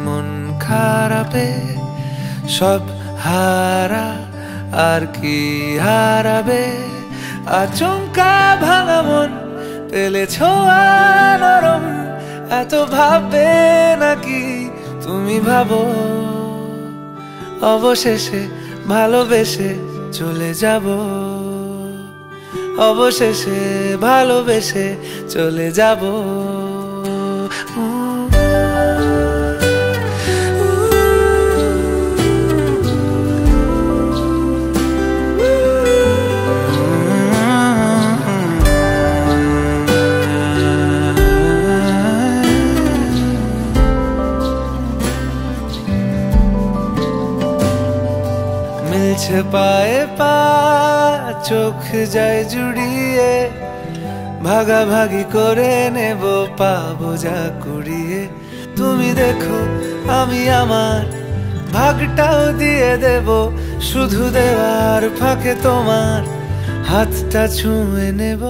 মন খারাপে সব হারা আর কি হারাবে, আচমকা ভাঙা মন পেলে ছোঁয়া নরম, এত ভাববে নাকি তুমি ভাবো, অবশেষে ভালোবেসে চলে যাব, অবশেষে ভালোবেসে চলে যাব। মিলছে পায়ে পা, চোখ যায় জুড়িয়ে, ভাগাভাগি করে নেব পাবো যা কুড়িয়ে। তুমি দেখো আমি আমার ভাগটাও দিয়ে দেব, শুধু দেওয়ার ফাঁকে তোমার হাতটা ছুঁয়ে নেব।